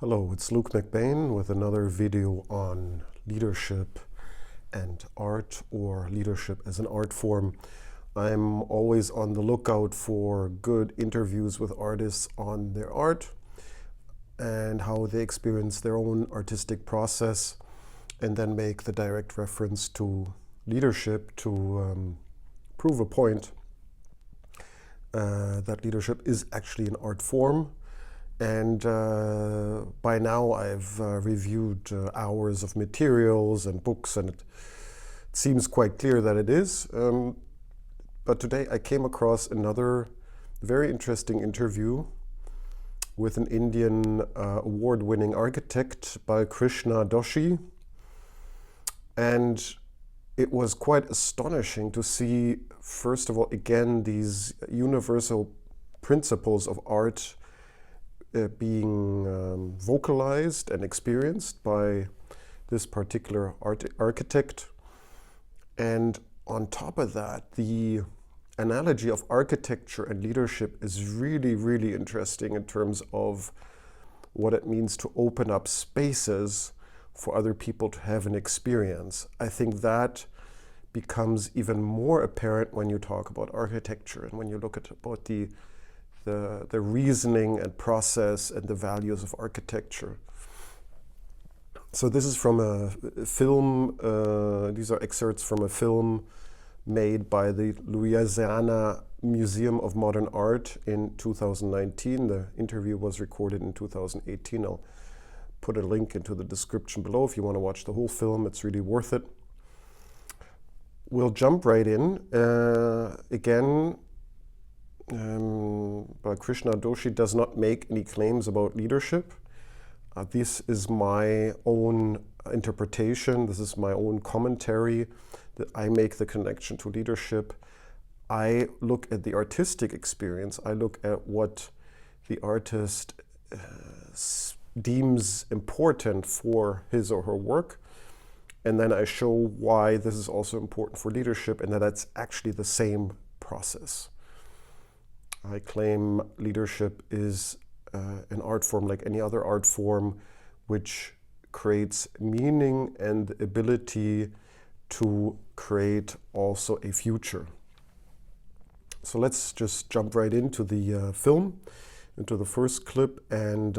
Hello, it's Luke McBain with another video on leadership and art, or leadership as an art form. I'm always on the lookout for good interviews with artists on their art and how they experience their own artistic process, and then make the direct reference to leadership to prove a point that leadership is actually an art form. And by now I've reviewed hours of materials and books, and it seems quite clear that it is. But today I came across another very interesting interview with an Indian award-winning architect, Balkrishna Doshi. And it was quite astonishing to see, first of all, again, these universal principles of art being vocalized and experienced by this particular architect. And on top of that, the analogy of architecture and leadership is really, really interesting in terms of what it means to open up spaces for other people to have an experience. I think that becomes even more apparent when you talk about architecture and when you look at about the reasoning and process and the values of architecture. So this is from a film, these are excerpts from a film made by the Louisiana Museum of Modern Art in 2019. The interview was recorded in 2018. I'll put a link into the description below if you want to watch the whole film. It's really worth it. We'll jump right in. Again, Balkrishna Doshi does not make any claims about leadership. This is my own interpretation. This is my own commentary that I make the connection to leadership. I look at the artistic experience. I look at what the artist deems important for his or her work. And then I show why this is also important for leadership, and that that's actually the same process. I claim leadership is an art form like any other art form, which creates meaning and the ability to create also a future. So let's just jump right into the film, into the first clip, and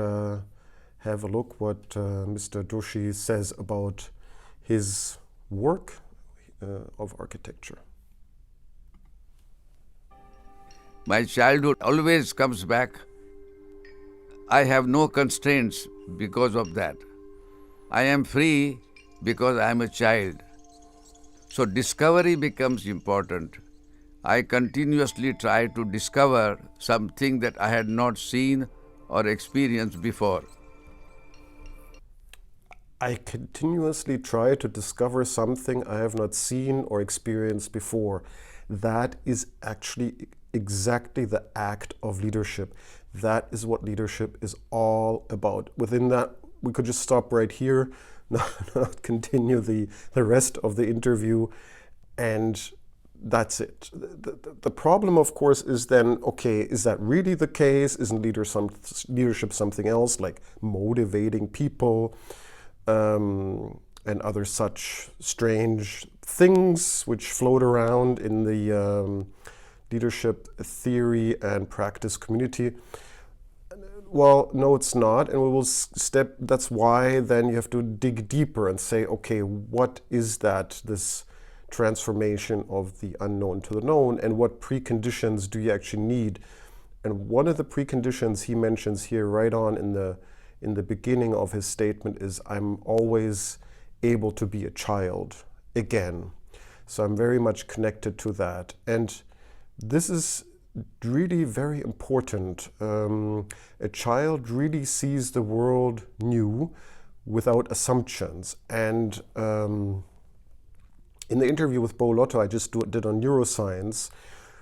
have a look what Mr. Doshi says about his work of architecture. My childhood always comes back. I have no constraints because of that. I am free because I am a child. So discovery becomes important. I continuously try to discover something that I had not seen or experienced before. I continuously try to discover something I have not seen or experienced before. That is actually exactly the act of leadership. That is what leadership is all about. Within that, we could just stop right here, not continue the rest of the interview, and that's it. The problem, of course, is then, okay, is that really the case? Isn't leadership something else, like motivating people and other such strange things which float around in the leadership theory and practice community? Well, no, it's not, and we will that's why then you have to dig deeper and say, okay, what is that, this transformation of the unknown to the known, and what preconditions do you actually need? And one of the preconditions he mentions here right on in the beginning of his statement is, I'm always able to be a child again. So I'm very much connected to that. And this is really very important. A child really sees the world new without assumptions. And in the interview with Bo Lotto I just did on neuroscience,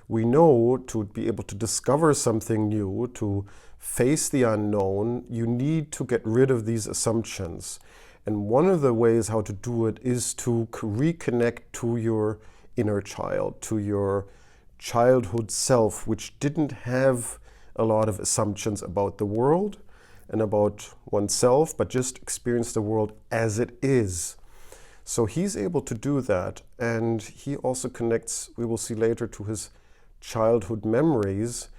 we know to be able to discover something new, to face the unknown, you need to get rid of these assumptions. And one of the ways how to do it is to reconnect to your inner child, to your childhood self, which didn't have a lot of assumptions about the world and about oneself, but just experience the world as it is. So he's able to do that, and he also connects, we will see later, to his childhood memories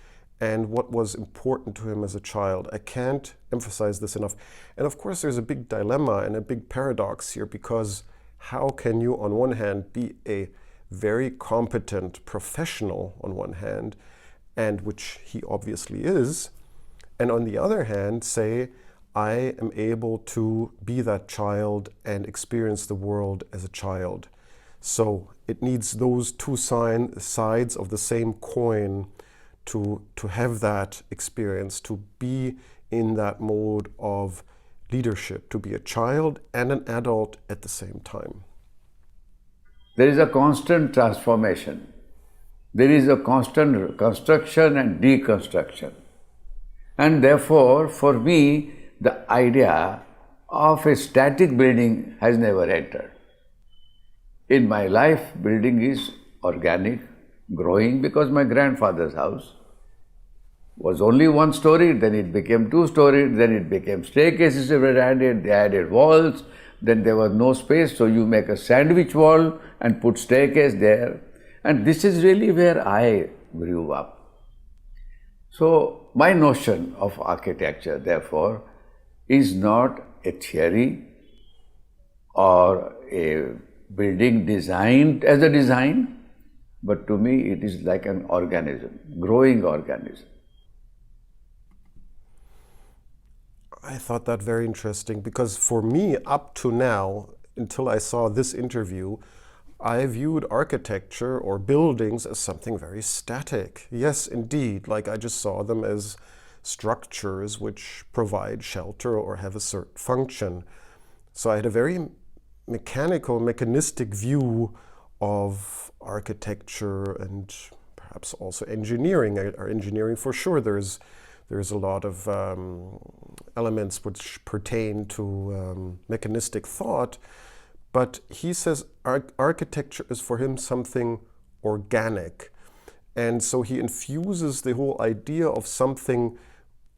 and what was important to him as a child. I can't emphasize this enough. And of course there's a big dilemma and a big paradox here, because how can you on one hand be a very competent professional on one hand, and which he obviously is, and on the other hand say, I am able to be that child and experience the world as a child. So it needs those two sides of the same coin to have that experience, to be in that mode of leadership, to be a child and an adult at the same time. There is a constant transformation. There is a constant construction and deconstruction. And therefore, for me, the idea of a static building has never entered. In my life, building is organic, growing, because my grandfather's house was only one story, then it became two stories, then it became staircases were added, they added walls, then there was no space, so you make a sandwich wall and put staircase there. And this is really where I grew up. So my notion of architecture, therefore, is not a theory or a building designed as a design, but to me it is like an organism, growing organism. I thought that very interesting, because for me, up to now, until I saw this interview, I viewed architecture or buildings as something very static. Yes, indeed, like I just saw them as structures which provide shelter or have a certain function. So I had a very mechanical, mechanistic view of architecture and perhaps also engineering. Or engineering, for sure, there's a lot of elements which pertain to mechanistic thought, but he says architecture is for him something organic. And so he infuses the whole idea of something,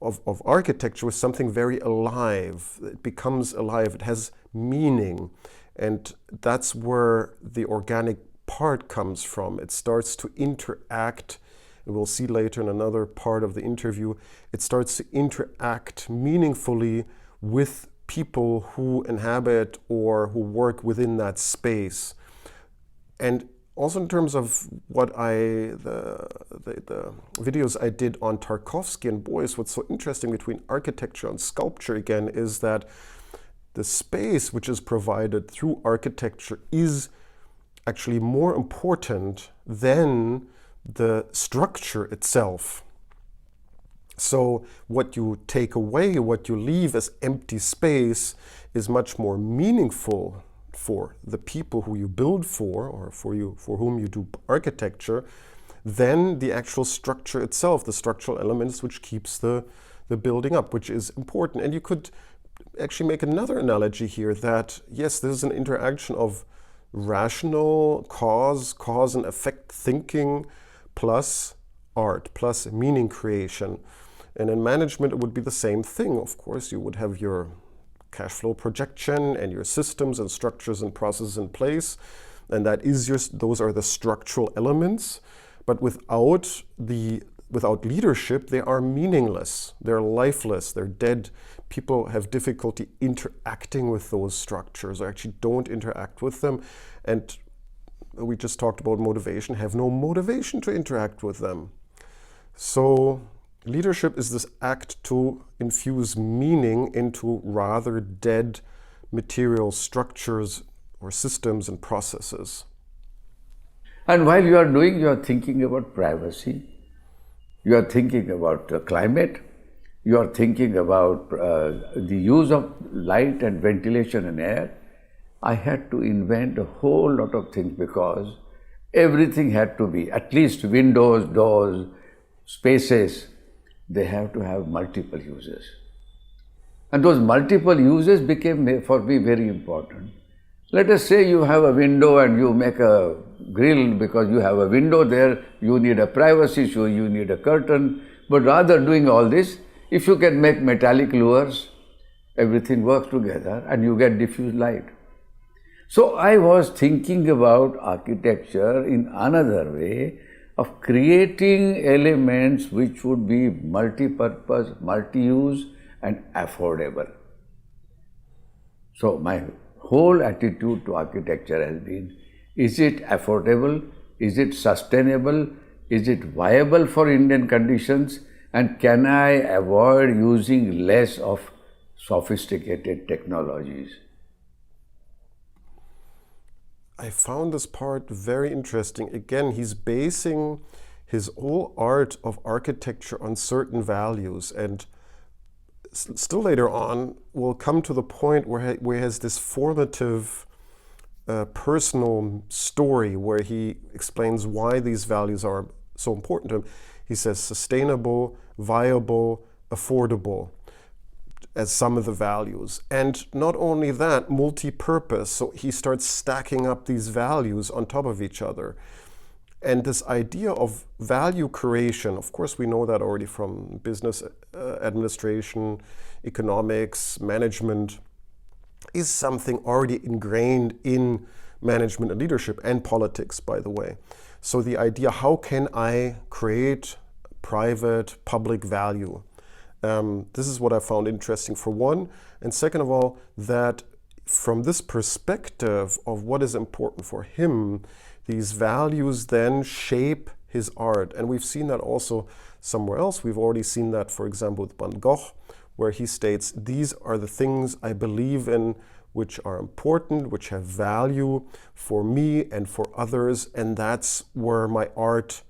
of architecture, with something very alive. It becomes alive, it has meaning. And that's where the organic part comes from. It starts to interact, and we'll see later in another part of the interview, it starts to interact meaningfully with people who inhabit or who work within that space. And also in terms of what the videos I did on Tarkovsky and Beuys, what's so interesting between architecture and sculpture again is that the space which is provided through architecture is actually more important than the structure itself. So what you take away, what you leave as empty space, is much more meaningful for the people who you build for, or for whom you do architecture, than the actual structure itself, the structural elements which keeps the building up, which is important. And you could actually make another analogy here that, yes, this is an interaction of rational cause and effect thinking plus art, plus meaning creation. And in management, it would be the same thing. Of course, you would have your cash flow projection and your systems and structures and processes in place. And that is those are the structural elements. But without leadership, they are meaningless. They're lifeless. They're dead. People have difficulty interacting with those structures, or actually don't interact with them. And we just talked about motivation, have no motivation to interact with them. So leadership is this act to infuse meaning into rather dead material structures or systems and processes. And while you are doing, you are thinking about privacy, you are thinking about climate, you are thinking about the use of light and ventilation and air. I had to invent a whole lot of things because everything had to be, at least windows, doors, spaces, they have to have multiple uses. And those multiple uses became for me very important. Let us say you have a window and you make a grill because you have a window there, you need a privacy, so you need a curtain. But rather doing all this, If you can make metallic lures, everything works together and you get diffuse light. So I was thinking about architecture in another way of creating elements which would be multi-purpose, multi-use and affordable. So my whole attitude to architecture has been, is it affordable? Is it sustainable? Is it viable for Indian conditions? And can I avoid using less of sophisticated technologies? I found this part very interesting. Again, he's basing his whole art of architecture on certain values, and still later on we'll come to the point where he has this formative personal story where he explains why these values are so important to him. He says sustainable, viable, affordable as some of the values. And not only that, multi-purpose. So he starts stacking up these values on top of each other. And this idea of value creation, of course we know that already from business administration, economics, management, is something already ingrained in management and leadership and politics, by the way. So the idea, how can I create private, public value? This is what I found interesting for one. And second of all, that from this perspective of what is important for him, these values then shape his art. And we've seen that also somewhere else. We've already seen that, for example, with Van Gogh, where he states, these are the things I believe in, which are important, which have value for me and for others. And that's where my art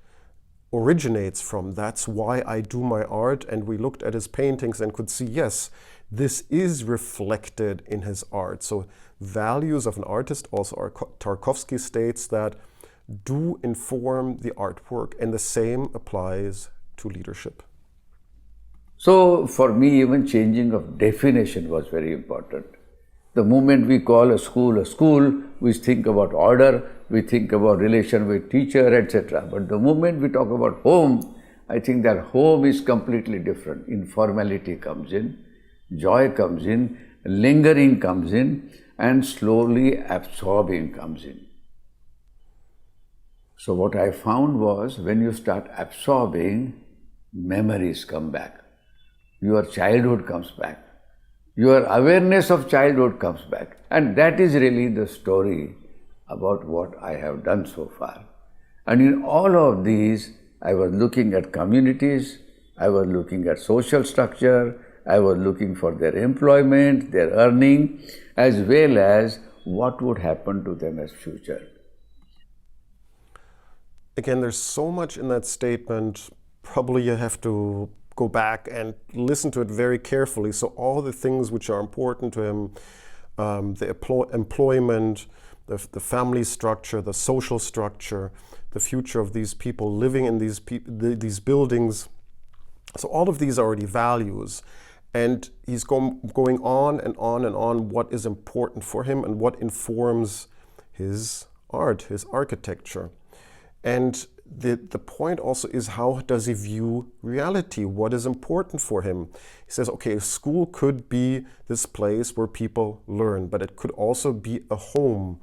originates from. That's why I do my art. And we looked at his paintings and could see, yes, this is reflected in his art. So values of an artist, also Tarkovsky states that, do inform the artwork, and the same applies to leadership. So for me, even changing of definition was very important. The moment we call a school, we think about order, we think about relation with teacher, etc. But the moment we talk about home, I think that home is completely different. Informality comes in, joy comes in, lingering comes in, and slowly absorbing comes in. So what I found was, when you start absorbing, memories come back. Your childhood comes back. Your awareness of childhood comes back. And that is really the story about what I have done so far. And in all of these, I was looking at communities, I was looking at social structure, I was looking for their employment, their earning, as well as what would happen to them as future. Again, there's so much in that statement. Probably you have to go back and listen to it very carefully. So all the things which are important to him, the employment, the family structure, the social structure, the future of these people living in these buildings. So all of these are already values. And he's going on and on and on what is important for him and what informs his art, his architecture. And the point also is, how does he view reality? What is important for him? He says, okay, school could be this place where people learn, but it could also be a home.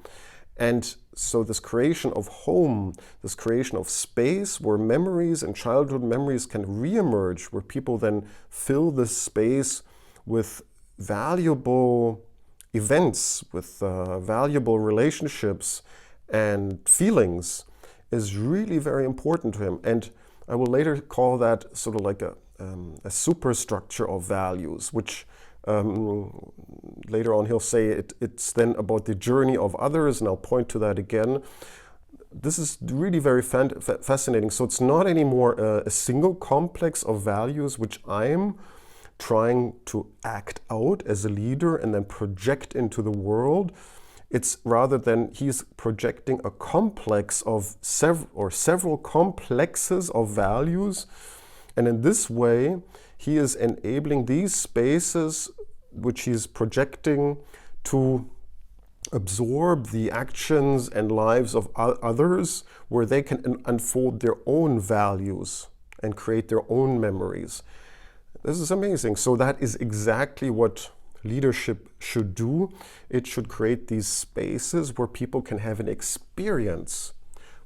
And so this creation of home, this creation of space where memories and childhood memories can reemerge, where people then fill this space with valuable events, with valuable relationships and feelings, is really very important to him. And I will later call that sort of like a superstructure of values, which later on he'll say it's then about the journey of others, and I'll point to that again. This is really very fascinating. So it's not anymore a single complex of values which I'm trying to act out as a leader and then project into the world. It's rather than he's projecting a complex of several complexes of values. And in this way, he is enabling these spaces which he's projecting to absorb the actions and lives of others, where they can unfold their own values and create their own memories. This is amazing. So that is exactly what leadership should do. It should create these spaces where people can have an experience,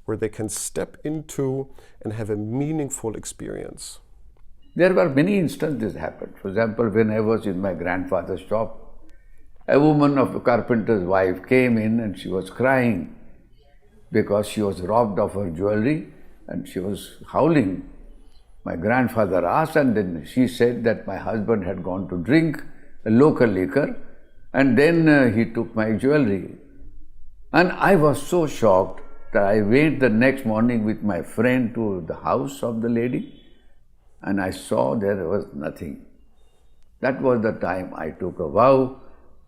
where they can step into and have a meaningful experience. There were many instances happened. For example, when I was in my grandfather's shop, a woman of a carpenter's wife came in and she was crying because she was robbed of her jewelry and she was howling. My grandfather asked, and then she said that my husband had gone to drink a local liquor and then he took my jewelry. And I was so shocked that I went the next morning with my friend to the house of the lady and I saw there was nothing. That was the time I took a vow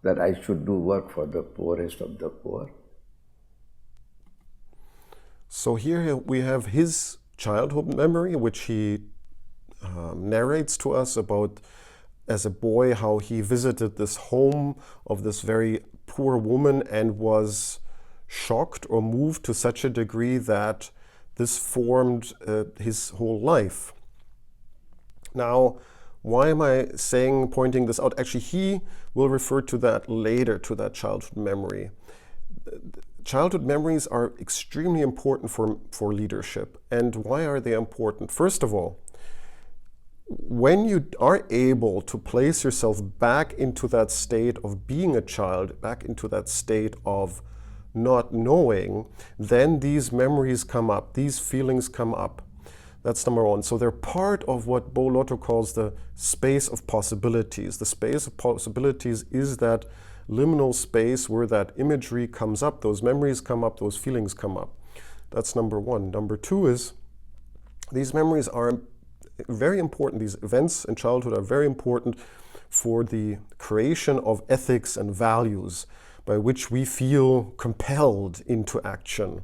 that I should do work for the poorest of the poor. So here we have his childhood memory, which he narrates to us about as a boy how he visited this home of this very poor woman and was shocked or moved to such a degree that this formed his whole life. Now, why am I pointing this out? Actually, he will refer to that later, to that childhood memory. Childhood memories are extremely important for leadership. And why are they important? First of all, when you are able to place yourself back into that state of being a child, back into that state of not knowing, then these memories come up, these feelings come up. That's number one. So they're part of what Bo Lotto calls the space of possibilities. The space of possibilities is that liminal space where that imagery comes up, those memories come up, those feelings come up. That's number one. Number two is these memories are very important. These events in childhood are very important for the creation of ethics and values by which we feel compelled into action.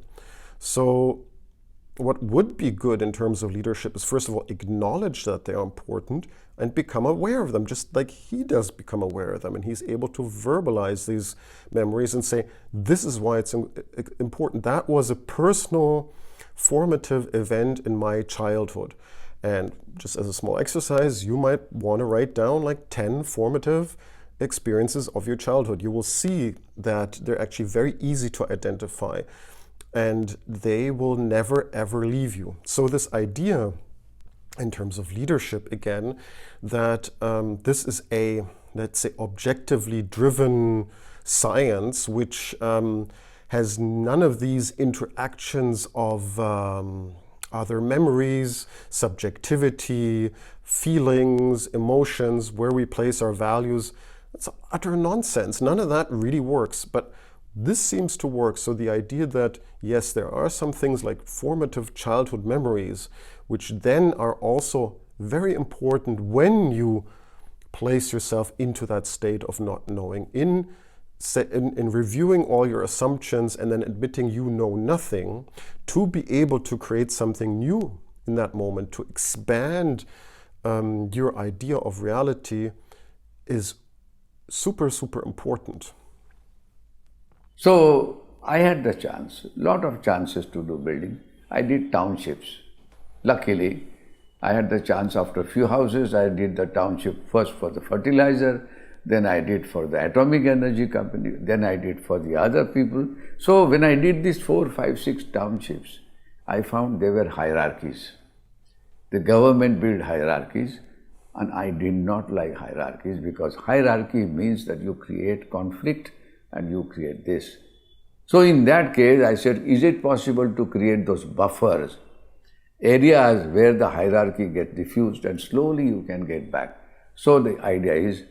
So what would be good in terms of leadership is, first of all, acknowledge that they are important and become aware of them, just like he does become aware of them. And he's able to verbalize these memories and say, this is why it's important. That was a personal, formative event in my childhood. And just as a small exercise, you might want to write down like 10 formative experiences of your childhood. You will see that they're actually very easy to identify and they will never ever leave you. So this idea in terms of leadership, again, that this is a, let's say, objectively driven science which has none of these interactions of other memories, subjectivity, feelings, emotions, where we place our values. It's utter nonsense. None of that really works, but this seems to work. So the idea that, yes, there are some things like formative childhood memories, which then are also very important when you place yourself into that state of not knowing, in reviewing all your assumptions and then admitting you know nothing, to be able to create something new in that moment, to expand your idea of reality is super, super important. So I had the chance, lot of chances to do building. I did townships. Luckily, I had the chance after a few houses. I did the township first for the fertilizer, then I did for the atomic energy company, then I did for the other people. So when I did these 4, 5, 6 townships, I found they were hierarchies. The government built hierarchies, and I did not like hierarchies because hierarchy means that you create conflict and you create this. So in that case, I said, is it possible to create those buffers, areas where the hierarchy gets diffused and slowly you can get back. So the idea is,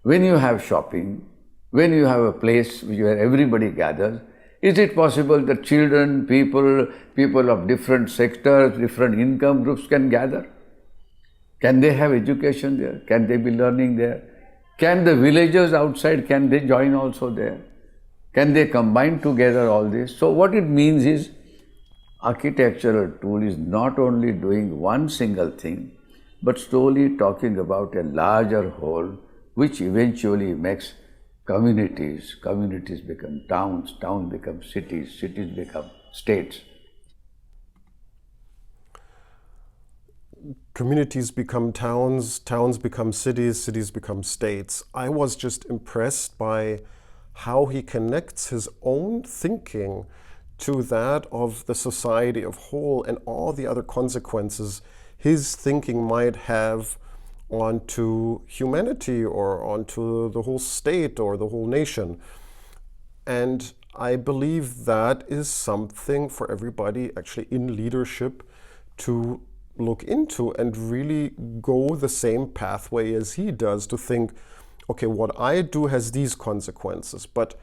when you have shopping, when you have a place where everybody gathers, is it possible that children, people of different sectors, different income groups can gather? Can they have education there? Can they be learning there? Can the villagers outside, can they join also there? Can they combine together all this? So what it means is, architectural tool is not only doing one single thing, but slowly talking about a larger whole, which eventually makes communities. Communities become towns, towns become cities, cities become states. communities become towns, towns become cities, cities become states. I was just impressed by how he connects his own thinking to that of the society of whole and all the other consequences his thinking might have onto humanity or onto the whole state or the whole nation. And I believe that is something for everybody actually in leadership to look into and really go the same pathway as he does, to think, okay, what I do has these consequences, but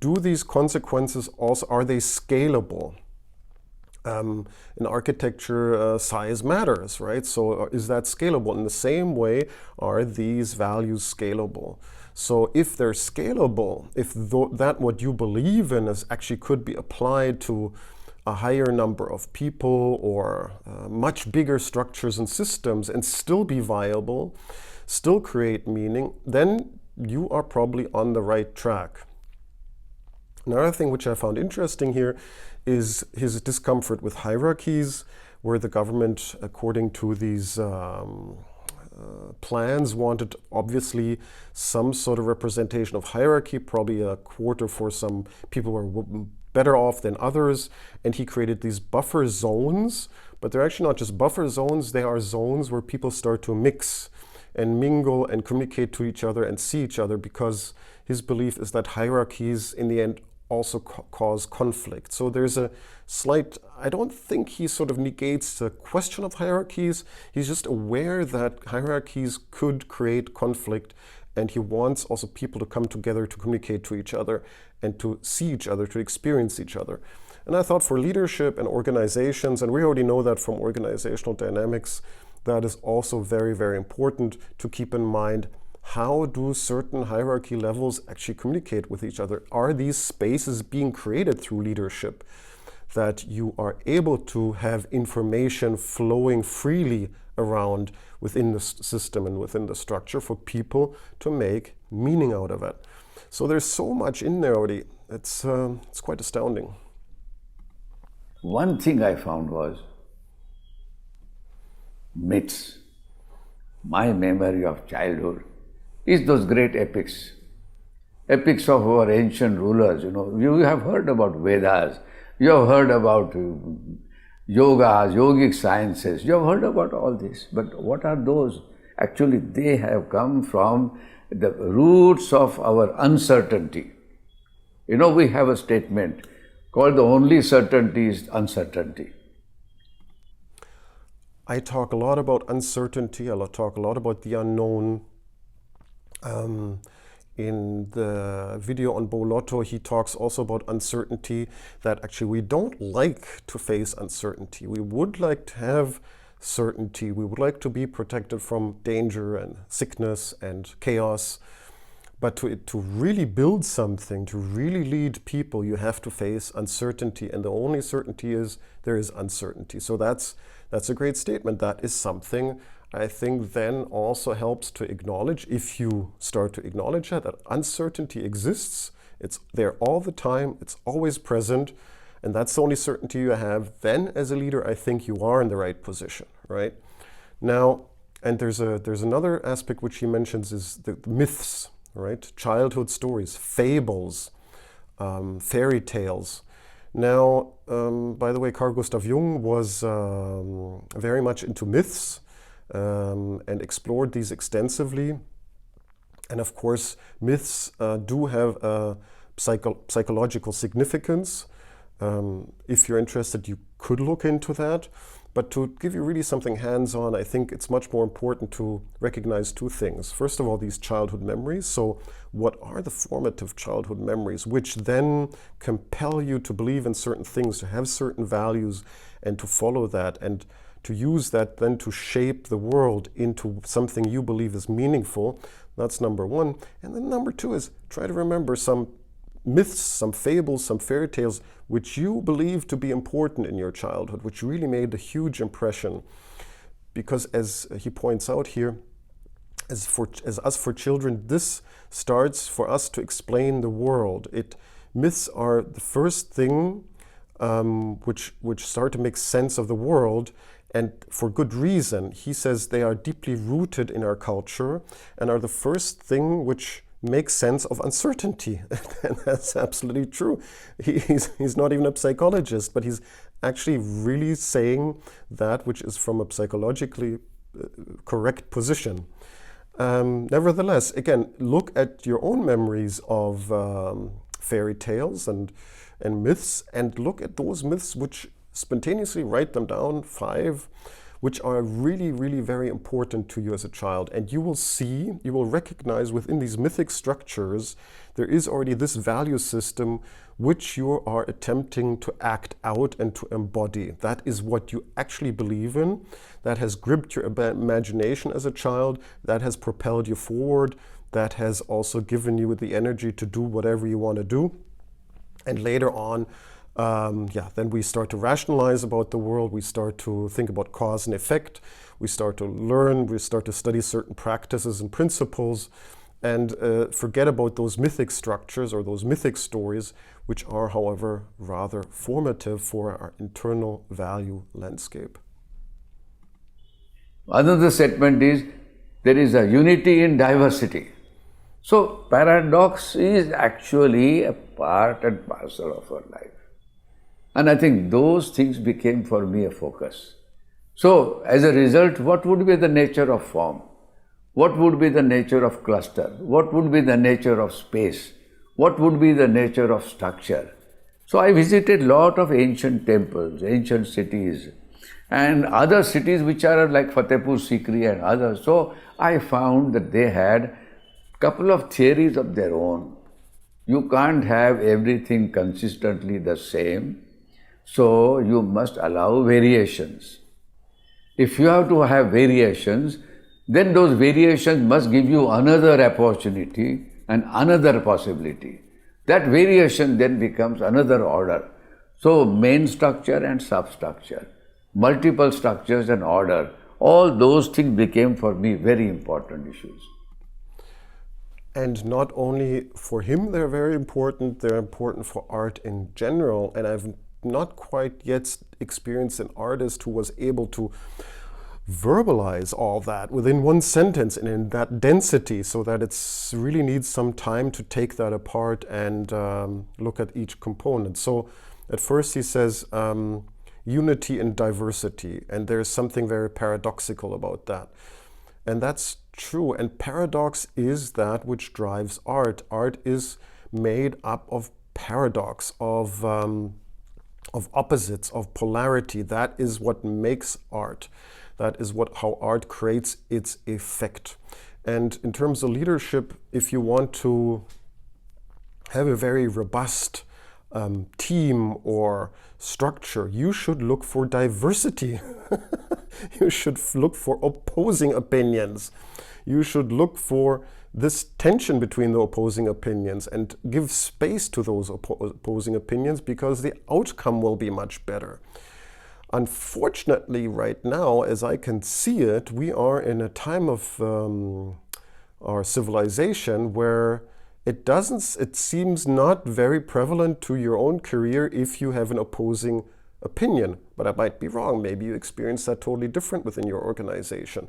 do these consequences also, are they scalable? In architecture, size matters, right? So is that scalable? In the same way, are these values scalable? So if they're scalable, if that what you believe in is actually could be applied to a higher number of people or much bigger structures and systems and still be viable, still create meaning, then you are probably on the right track. Another thing which I found interesting here is his discomfort with hierarchies, where the government, according to these plans, wanted obviously some sort of representation of hierarchy, probably a quarter for some people who are better off than others, and he created these buffer zones, but they're actually not just buffer zones, they are zones where people start to mix and mingle and communicate to each other and see each other, because his belief is that hierarchies in the end also cause conflict. So there's a slight, I don't think he sort of negates the question of hierarchies, he's just aware that hierarchies could create conflict, and he wants also people to come together to communicate to each other and to see each other, to experience each other. And I thought for leadership and organizations, and we already know that from organizational dynamics, that is also very, very important to keep in mind. How do certain hierarchy levels actually communicate with each other? Are these spaces being created through leadership that you are able to have information flowing freely around within the system and within the structure for people to make meaning out of it? So there's so much in there already. It's quite astounding. One thing I found was myths. My memory of childhood is those great epics. Epics of our ancient rulers. You have heard about Vedas, you have heard about yogas, yogic sciences, you have heard about all this. But what are those? Actually, they have come from the roots of our uncertainty. We have a statement called the only certainty is uncertainty. I talk a lot about uncertainty, I talk a lot about the unknown. In the video on Bolotto, he talks also about uncertainty, that actually we don't like to face uncertainty. We would like to have certainty. We would like to be protected from danger and sickness and chaos. But to really build something, to really lead people, you have to face uncertainty. And the only certainty is there is uncertainty. So that's a great statement. That is something I think then also helps to acknowledge, if you start to acknowledge that uncertainty exists, it's there all the time, it's always present, and that's the only certainty you have, then as a leader, I think you are in the right position, right? Now, and there's another aspect which he mentions is the myths, right? Childhood stories, fables, fairy tales. Now, by the way, Carl Gustav Jung was very much into myths, and explored these extensively. And of course, myths do have a psychological significance. If you're interested, you could look into that. But to give you really something hands-on, I think it's much more important to recognize two things. First of all, these childhood memories. So what are the formative childhood memories, which then compel you to believe in certain things, to have certain values, and to follow that, and to use that then to shape the world into something you believe is meaningful. That's number one. And then number two is try to remember some myths, some fables, some fairy tales, which you believe to be important in your childhood, which really made a huge impression. Because as he points out here, as us for children, this starts for us to explain the world. Myths are the first thing which start to make sense of the world. And for good reason. He says they are deeply rooted in our culture and are the first thing which makes sense of uncertainty. And that's absolutely true. He's not even a psychologist, but he's actually really saying that which is from a psychologically correct position. Nevertheless, again, look at your own memories of fairy tales and myths, and look at those myths which spontaneously write them down, 5, which are really, really very important to you as a child. And you will see, you will recognize within these mythic structures, there is already this value system which you are attempting to act out and to embody. That is what you actually believe in. That has gripped your imagination as a child. That has propelled you forward. That has also given you the energy to do whatever you want to do. And later on, then we start to rationalize about the world. We start to think about cause and effect. We start to learn. We start to study certain practices and principles, and forget about those mythic structures or those mythic stories, which are, however, rather formative for our internal value landscape. Another statement is, there is a unity in diversity. So paradox is actually a part and parcel of our life. And I think those things became for me a focus. So as a result, what would be the nature of form? What would be the nature of cluster? What would be the nature of space? What would be the nature of structure? So I visited a lot of ancient temples, ancient cities, and other cities which are like Fatehpur Sikri and others. So I found that they had couple of theories of their own. You can't have everything consistently the same, so you must allow variations. If you have to have variations, then those variations must give you another opportunity and another possibility. That variation then becomes another order. So main structure and substructure, multiple structures and order, all those things became for me very important issues. And not only for him they're very important, they're important for art in general. And I've not quite yet experienced an artist who was able to verbalize all that within one sentence and in that density, so that it's really needs some time to take that apart and look at each component. So at first he says unity and diversity, and there's something very paradoxical about that. And that's true. And paradox is that which drives art. Art is made up of paradox, of opposites, of polarity. That is what makes art. That is how art creates its effect. And in terms of leadership, if you want to have a very robust team or structure, you should look for diversity. You should look for opposing opinions. You should look for this tension between the opposing opinions and give space to those opposing opinions, because the outcome will be much better. Unfortunately, right now, as I can see it, we are in a time of our civilization where it seems not very prevalent to your own career if you have an opposing opinion. But I might be wrong. Maybe you experience that totally different within your organization.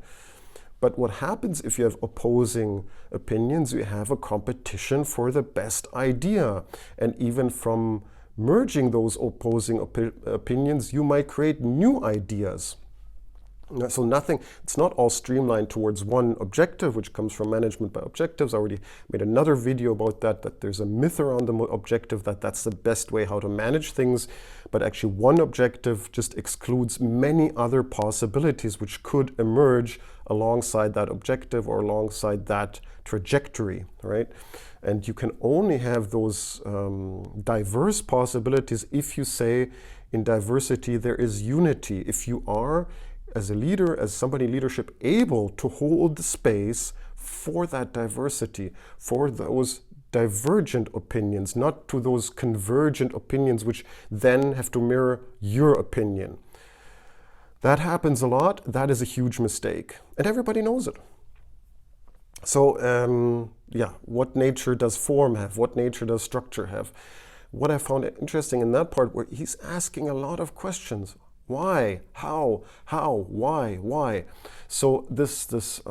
But what happens if you have opposing opinions? You have a competition for the best idea. And even from merging those opposing opinions, you might create new ideas. So it's not all streamlined towards one objective, which comes from management by objectives. I already made another video about that there's a myth around the objective, that's the best way how to manage things. But actually one objective just excludes many other possibilities which could emerge alongside that objective or alongside that trajectory, right? And you can only have those diverse possibilities if you say in diversity there is unity. If you are, as a leader, as somebody in leadership, able to hold the space for that diversity, for those divergent opinions, not to those convergent opinions which then have to mirror your opinion. That happens a lot. That is a huge mistake. And everybody knows it. So, what nature does form have? What nature does structure have? What I found interesting in that part, where he's asking a lot of questions. Why? How? Why? So this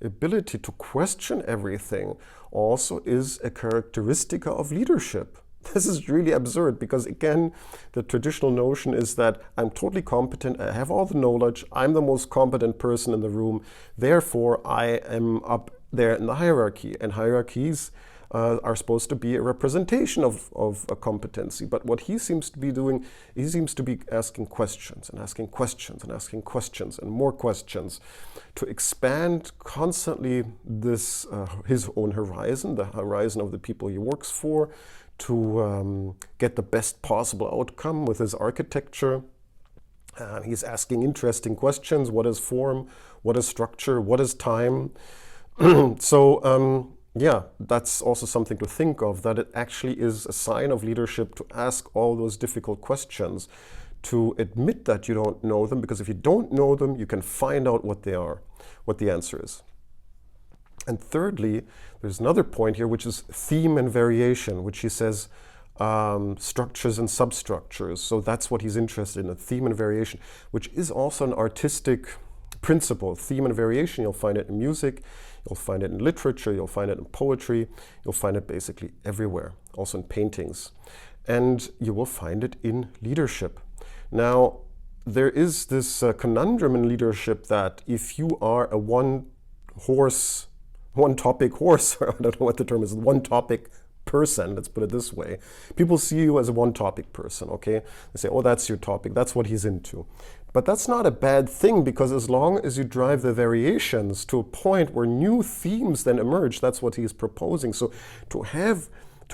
ability to question everything also is a characteristic of leadership. This is really absurd because, again, the traditional notion is that I'm totally competent, I have all the knowledge, I'm the most competent person in the room, therefore I am up there in the hierarchy. And hierarchies are supposed to be a representation of a competency. But what he seems to be doing, he seems to be asking questions and asking questions and asking questions and more questions to expand constantly this his own horizon, the horizon of the people he works for, to get the best possible outcome with his architecture. He's asking interesting questions. What is form? What is structure? What is time? Yeah, that's also something to think of, that it actually is a sign of leadership to ask all those difficult questions, to admit that you don't know them, because if you don't know them, you can find out what they are, what the answer is. And thirdly, there's another point here, which is theme and variation, which he says structures and substructures. So that's what he's interested in, theme and variation, which is also an artistic principle. Theme and variation, you'll find it in music, you'll find it in literature, you'll find it in poetry, you'll find it basically everywhere, also in paintings. And you will find it in leadership. Now, there is this conundrum in leadership that if you are a one-topic horse, or I don't know what the term is, one-topic person, let's put it this way. People see you as a one-topic person, okay? They say, oh, that's your topic, that's what he's into. But that's not a bad thing, because as long as you drive the variations to a point where new themes then emerge, that's what he's proposing. So to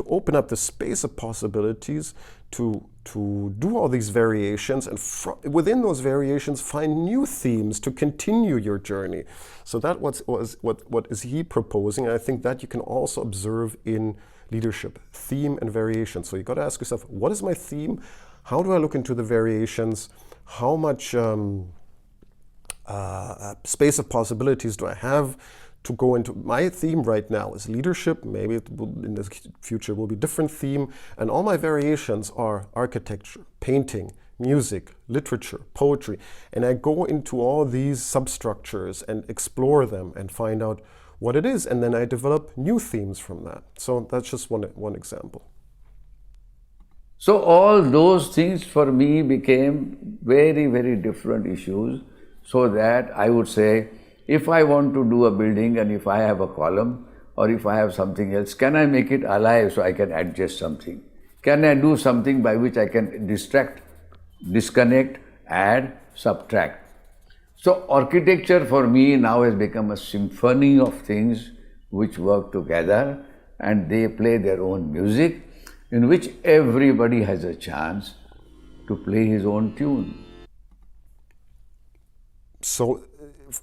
open up the space of possibilities, to do all these variations, and within those variations find new themes to continue your journey. So that what is he proposing? I think that you can also observe in leadership, theme and variation. So you got to ask yourself, what is my theme? How do I look into the variations? How much space of possibilities do I have to go into? My theme right now is leadership. Maybe in the future will be a different theme. And all my variations are architecture, painting, music, literature, poetry. And I go into all these substructures and explore them and find out what it is. And then I develop new themes from that. So that's just one example. So all those things for me became very, very different issues, so that I would say, if I want to do a building and if I have a column or if I have something else, can I make it alive so I can adjust something? Can I do something by which I can distract, disconnect, add, subtract? So architecture for me now has become a symphony of things which work together, and they play their own music, in which everybody has a chance to play his own tune. So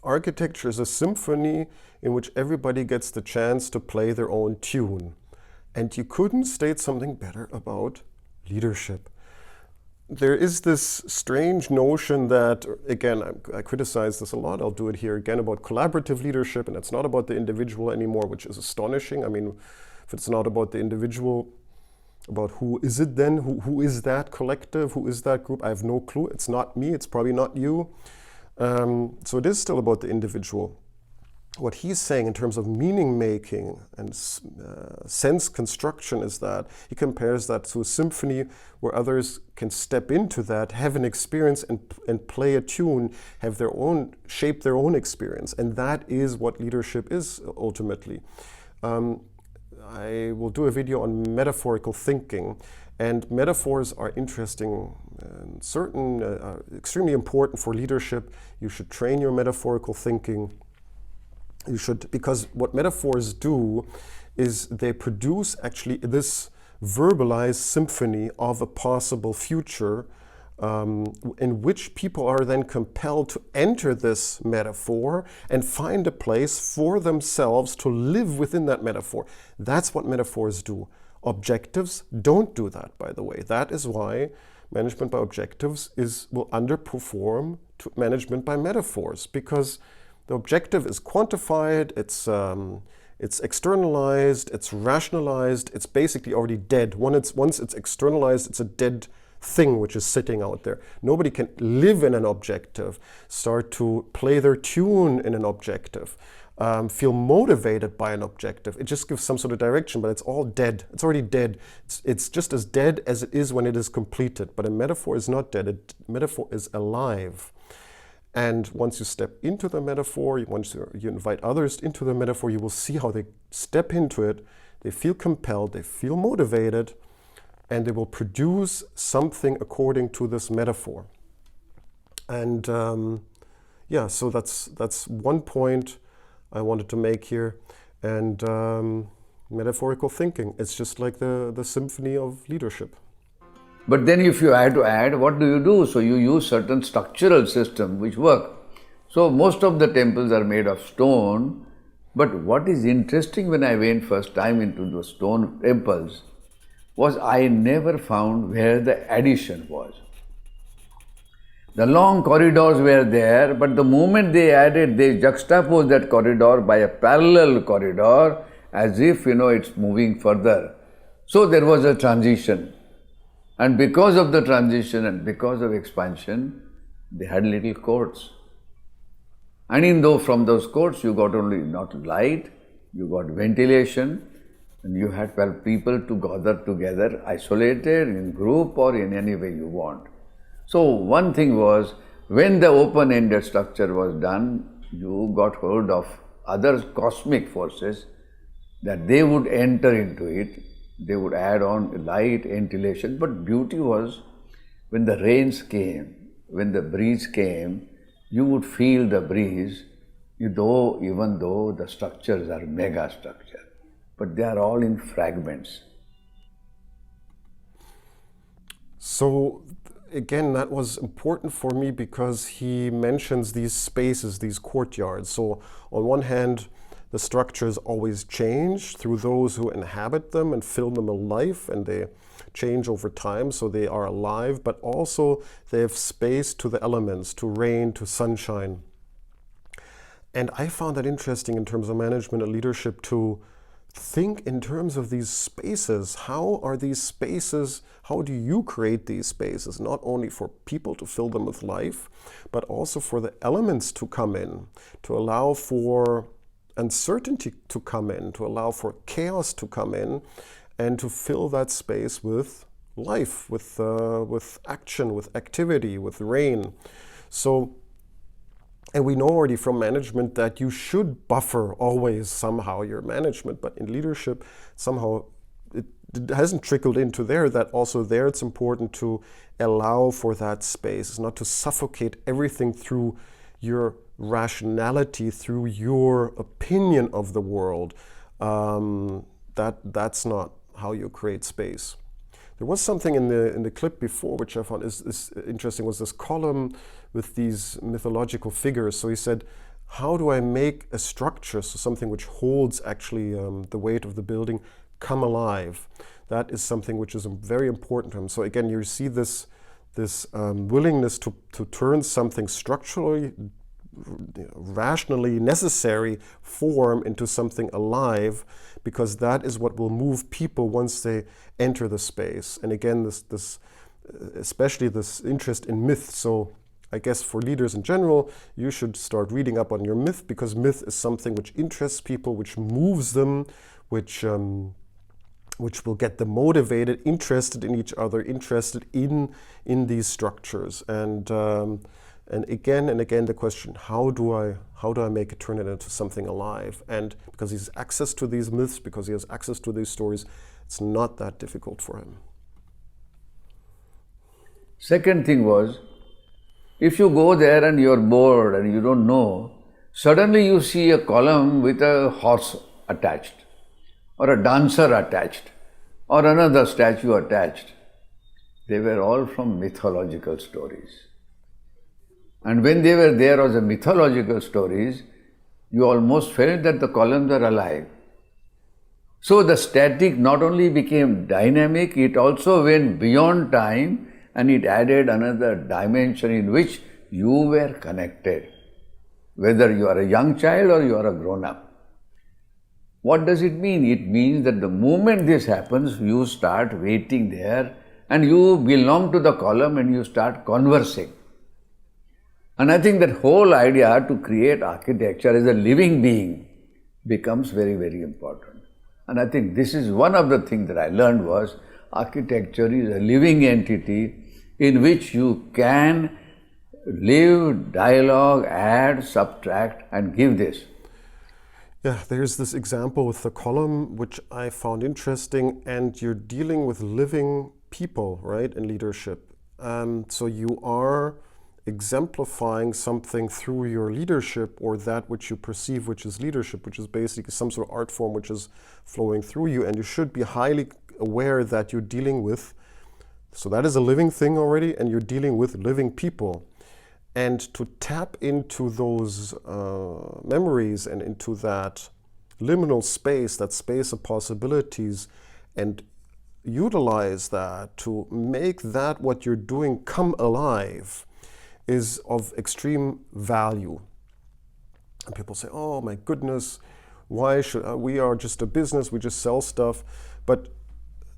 architecture is a symphony in which everybody gets the chance to play their own tune. And you couldn't state something better about leadership. There is this strange notion that, again, I criticize this a lot, I'll do it here again, about collaborative leadership, and it's not about the individual anymore, which is astonishing. I mean, if it's not about the individual, about who is it then? Who is that collective? Who is that group? I have no clue. It's not me. It's probably not you. So it is still about the individual. What he's saying in terms of meaning making and sense construction is that he compares that to a symphony where others can step into that, have an experience and play a tune, have their own, shape their own experience. And that is what leadership is ultimately. I will do a video on metaphorical thinking, and metaphors are interesting and certain, extremely important for leadership. You should train your metaphorical thinking. You should, because what metaphors do is they produce actually this verbalized symphony of a possible future in which people are then compelled to enter this metaphor and find a place for themselves to live within that metaphor. That's what metaphors do. Objectives don't do that, by the way. That is why management by objectives will underperform to management by metaphors, because the objective is quantified, it's externalized, it's rationalized, it's basically already dead. Once it's externalized, it's a dead thing which is sitting out there. Nobody can live in an objective, start to play their tune in an objective, feel motivated by an objective. It just gives some sort of direction, but it's all dead. It's already dead. It's just as dead as it is when it is completed. But a metaphor is not dead. A metaphor is alive. And once you step into the metaphor, once you invite others into the metaphor, you will see how they step into it. They feel compelled, they feel motivated, and they will produce something according to this metaphor. And yeah, so that's one point I wanted to make here. And metaphorical thinking, it's just like the symphony of leadership. But then if you had to add, what do you do? So you use certain structural systems which work. So most of the temples are made of stone. But what is interesting when I went first time into the stone temples was I never found where the addition was. The long corridors were there, but the moment they added, they juxtaposed that corridor by a parallel corridor as if, it's moving further. So there was a transition. And because of the transition and because of expansion, they had little courts. And from those courts, you got only not light, you got ventilation, and you had people to gather together, isolated, in group or in any way you want. So one thing was, when the open-ended structure was done, you got hold of other cosmic forces that they would enter into it, they would add on light, ventilation, but beauty was when the rains came, when the breeze came, you would feel the breeze, even though the structures are mega structure, but they are all in fragments. So again, that was important for me because he mentions these spaces, these courtyards. So on one hand, the structures always change through those who inhabit them and fill them with life, and they change over time, so they are alive, but also they have space to the elements, to rain, to sunshine. And I found that interesting in terms of management and leadership to think in terms of these spaces. How are these spaces, how do you create these spaces, not only for people to fill them with life, but also for the elements to come in, to allow for uncertainty to come in, to allow for chaos to come in, and to fill that space with life, with action, with activity, with rain. So, and we know already from management that you should buffer always somehow your management, but in leadership, somehow it hasn't trickled into there that also there it's important to allow for that space, not to suffocate everything through your rationality, through your opinion of the world. That's not how you create space. There was something in the clip before which I found is interesting, was this column with these mythological figures. So he said, how do I make a structure, so something which holds actually the weight of the building, come alive? That is something which is very important to him. So again, you see this willingness to turn something structurally, rationally necessary form into something alive, because that is what will move people once they enter the space. And again, this especially this interest in myth. So I guess for leaders in general, you should start reading up on your myth, because myth is something which interests people, which moves them, which will get them motivated, interested in each other, interested in these structures. And again and again the question, how do I make it turn it into something alive? And because he has access to these myths, because he has access to these stories, it's not that difficult for him. Second thing was, if you go there and you're bored and you don't know, suddenly you see a column with a horse attached, or a dancer attached, or another statue attached. They were all from mythological stories. And when they were there as a mythological stories, you almost felt that the columns are alive. So the static not only became dynamic, it also went beyond time, and it added another dimension in which you were connected, whether you are a young child or you are a grown-up. What does it mean? It means that the moment this happens, you start waiting there and you belong to the column and you start conversing. And I think that whole idea to create architecture as a living being becomes very, very important. And I think this is one of the things that I learned was architecture is a living entity in which you can live, dialogue, add, subtract, and give this. Yeah, there's this example with the column, which I found interesting, and you're dealing with living people, right, in leadership. So you are exemplifying something through your leadership, or that which you perceive which is leadership, which is basically some sort of art form which is flowing through you, and you should be highly aware that you're dealing with, so that is a living thing already, and you're dealing with living people. And to tap into those memories and into that liminal space, that space of possibilities, and utilize that to make that what you're doing come alive is of extreme value. And people say, oh my goodness, why should we are just a business, we just sell stuff. But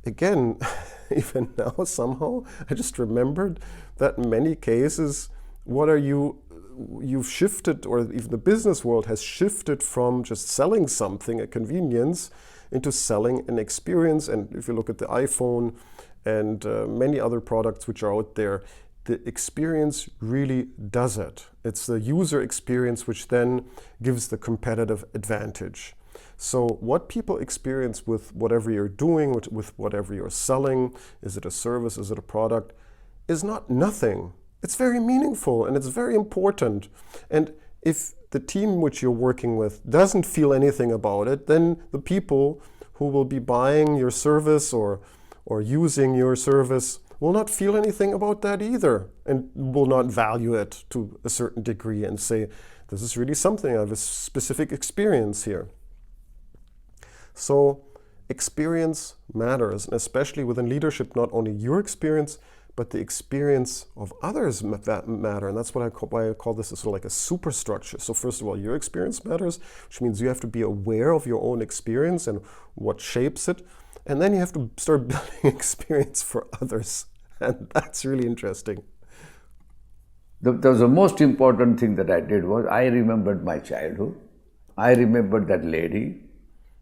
again, even now somehow, I just remembered that in many cases, you've shifted, or even the business world has shifted from just selling something, a convenience, into selling an experience. And if you look at the iPhone and many other products which are out there, the experience really does it. It's the user experience which then gives the competitive advantage. So what people experience with whatever you're doing, with whatever you're selling, is it a service, is it a product, is not nothing. It's very meaningful and it's very important. And if the team which you're working with doesn't feel anything about it, then the people who will be buying your service or using your service will not feel anything about that either, and will not value it to a certain degree and say, this is really something, I have a specific experience here. So experience matters, and especially within leadership, not only your experience, but the experience of others that matter. And that's why I call this sort of like a superstructure. So first of all, your experience matters, which means you have to be aware of your own experience and what shapes it. And then you have to start building experience for others. And that's really interesting. The most important thing that I did was I remembered my childhood. I remembered that lady.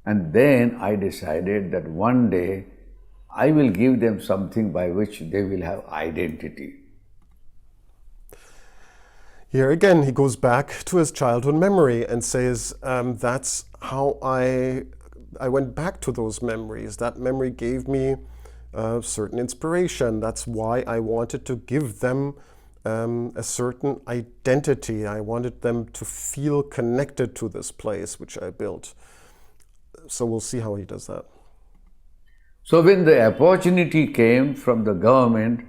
And then I decided that one day I will give them something by which they will have identity. Here again, he goes back to his childhood memory and says, that's how I went back to those memories. That memory gave me certain inspiration. That's why I wanted to give them a certain identity. I wanted them to feel connected to this place which I built. So we'll see how he does that. So when the opportunity came from the government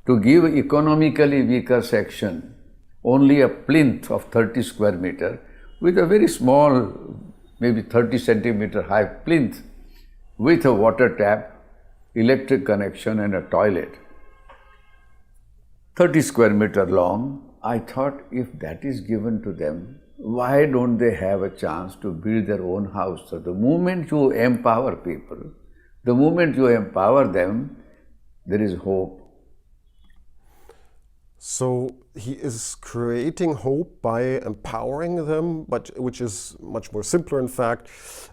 to give economically weaker section only a plinth of 30 square meter with a very small, maybe 30 centimeter high plinth with a water tap, electric connection and a toilet, 30 square meter long, I thought if that is given to them, why don't they have a chance to build their own house? So the moment you empower people, the moment you empower them, there is hope. So he is creating hope by empowering them, but which is much more simpler in fact.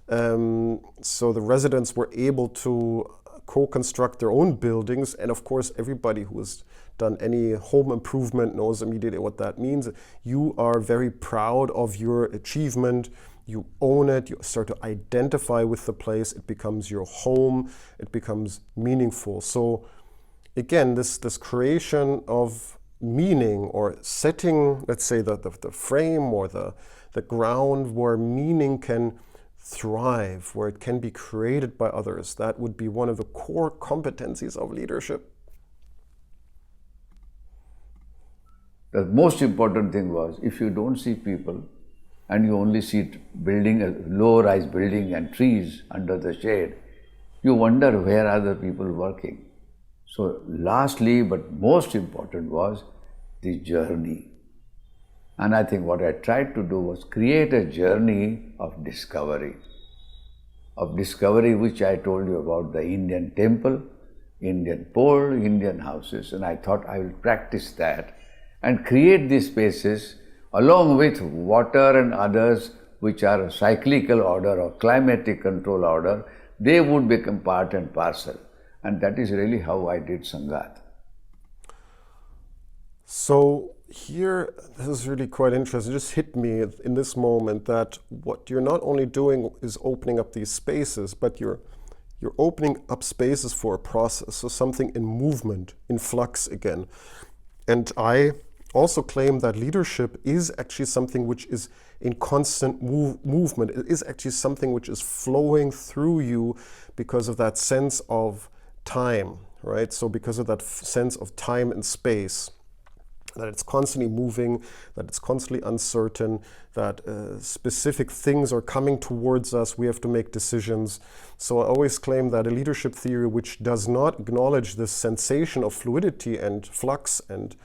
So the residents were able to co-construct their own buildings, and of course everybody who has done any home improvement knows immediately what that means. You are very proud of your achievement, you own it, you start to identify with the place, it becomes your home, it becomes meaningful. So again, this creation of meaning, or setting, let's say, the frame or the ground where meaning can thrive, where it can be created by others, that would be one of the core competencies of leadership. The most important thing was, if you don't see people and you only see building, a low-rise building and trees under the shade, you wonder where are the people working. So lastly, but most important was the journey. And I think what I tried to do was create a journey of discovery which I told you about the Indian temple, poor Indian houses, and I thought I will practice that and create these spaces along with water and others which are a cyclical order or climatic control order. They would become part and parcel, and that is really how I did Sangat. So here, this is really quite interesting. It just hit me in this moment that what you're not only doing is opening up these spaces, but you're opening up spaces for a process, so something in movement, in flux again. And I also claim that leadership is actually something which is in constant movement. It is actually something which is flowing through you because of that sense of time, right? So because of that sense of time and space, that it's constantly moving, that it's constantly uncertain, that specific things are coming towards us, we have to make decisions. So I always claim that a leadership theory which does not acknowledge this sensation of fluidity and flux and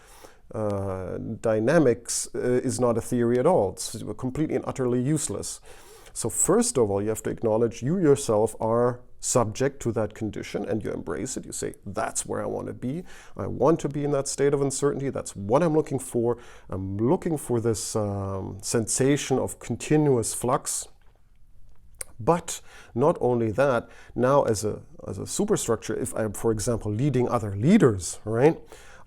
dynamics is not a theory at all. It's completely and utterly useless. So first of all, you have to acknowledge you yourself are subject to that condition, and you embrace it. You say, that's where I want to be. I want to be in that state of uncertainty. That's what I'm looking for. I'm looking for this sensation of continuous flux. But not only that, now as a superstructure, if I'm, for example, leading other leaders, right,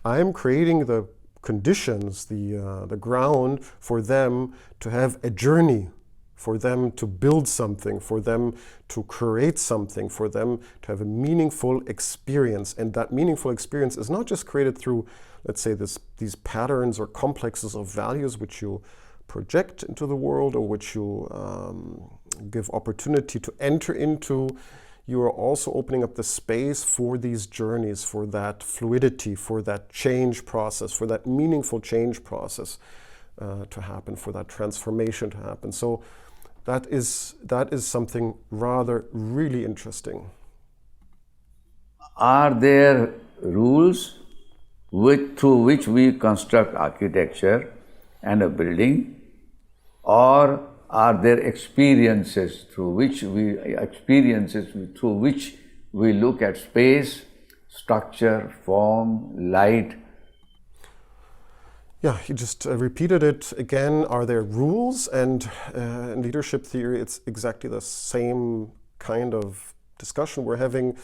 I'm creating the conditions, the ground for them to have a journey, for them to build something, for them to create something, for them to have a meaningful experience. And that meaningful experience is not just created through, let's say, these patterns or complexes of values which you project into the world or which you give opportunity to enter into. You are also opening up the space for these journeys, for that fluidity, for that change process, for that meaningful change process to happen, for that transformation to happen. So that is something rather really interesting. Are there rules through which we construct architecture and a building, or are there experiences through which we look at space, structure, form, light? Yeah, he just repeated it again. Are there rules? And in leadership theory, it's exactly the same kind of discussion we're having.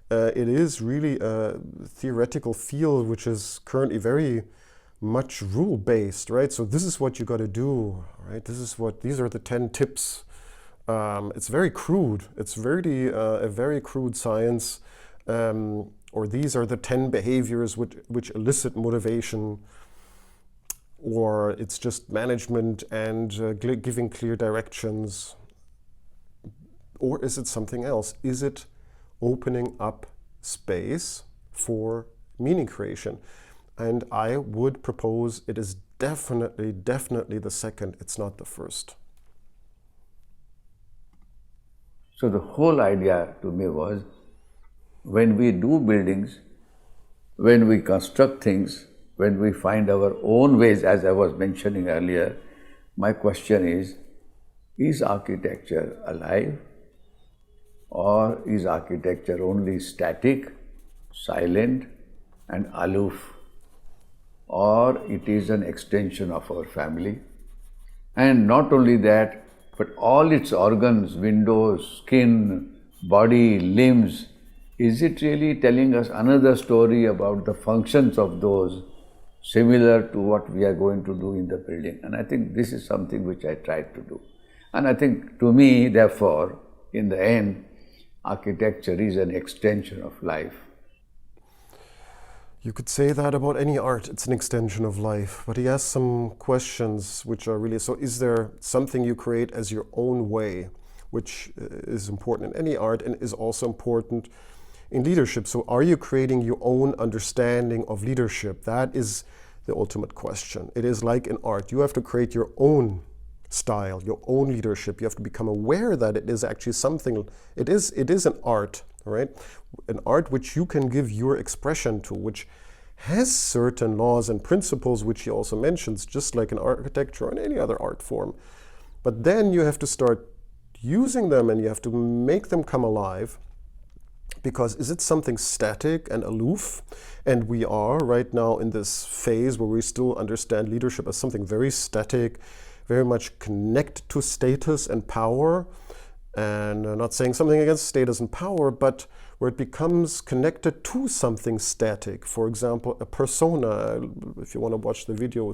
It is really a theoretical field which is currently very much rule-based, right? So this is what you got to do, right? These are the 10 tips. It's very crude. It's really a very crude science. Or these are the 10 behaviors which elicit motivation. Or it's just management and giving clear directions. Or is it something else? Is it opening up space for meaning creation? And I would propose it is definitely the second. It's not the first. So the whole idea to me was, when we do buildings, when we construct things, when we find our own ways, as I was mentioning earlier, my question is architecture alive? Or is architecture only static, silent, and aloof? Or it is an extension of our family? And not only that, but all its organs, windows, skin, body, limbs, is it really telling us another story about the functions of those, similar to what we are going to do in the building? And I think this is something which I tried to do. And I think, to me, therefore, in the end, architecture is an extension of life. You could say that about any art. It's an extension of life. But he has some questions which are really, so is there something you create as your own way, which is important in any art and is also important in leadership? So are you creating your own understanding of leadership? That is the ultimate question. It is like in art. You have to create your own style, your own leadership. You have to become aware that it is actually something, it is an art, right? An art which you can give your expression to, which has certain laws and principles, which he also mentions, just like in architecture or in any other art form. But then you have to start using them and you have to make them come alive, Because is it something static and aloof? And we are right now in this phase where we still understand leadership as something very static, very much connected to status and power. And I'm not saying something against status and power, but where it becomes connected to something static. For example, a persona. If you want to watch the video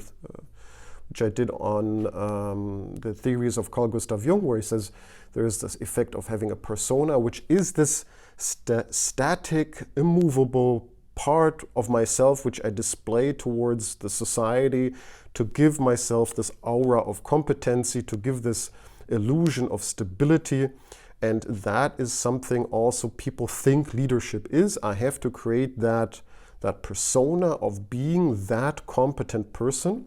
which I did on the theories of Carl Gustav Jung, where he says there is this effect of having a persona, which is this static, immovable part of myself which I display towards the society to give myself this aura of competency, to give this illusion of stability. And that is something also people think leadership is. I have to create that persona of being that competent person.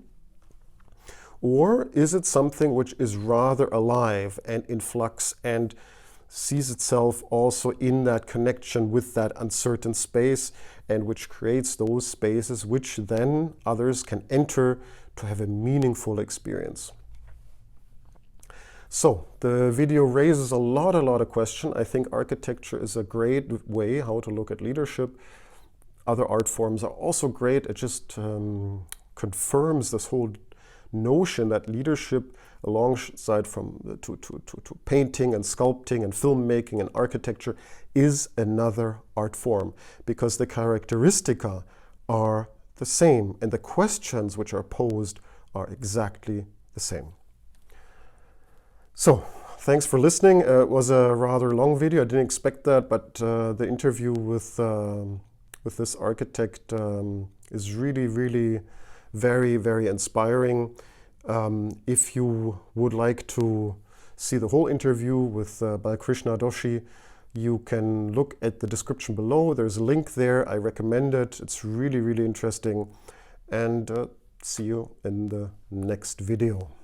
Or is it something which is rather alive and in flux and sees itself also in that connection with that uncertain space, and which creates those spaces which then others can enter to have a meaningful experience? So the video raises a lot of questions. I think architecture is a great way how to look at leadership. Other art forms are also great. It just confirms this whole notion that leadership, alongside to painting and sculpting and filmmaking and architecture, is another art form, because the characteristica are the same and the questions which are posed are exactly the same. So, thanks for listening. It was a rather long video. I didn't expect that, but the interview with this architect is really very inspiring. If you would like to see the whole interview with Balkrishna Doshi, you can look at the description below. There's a link there. I recommend it. It's really interesting. And see you in the next video.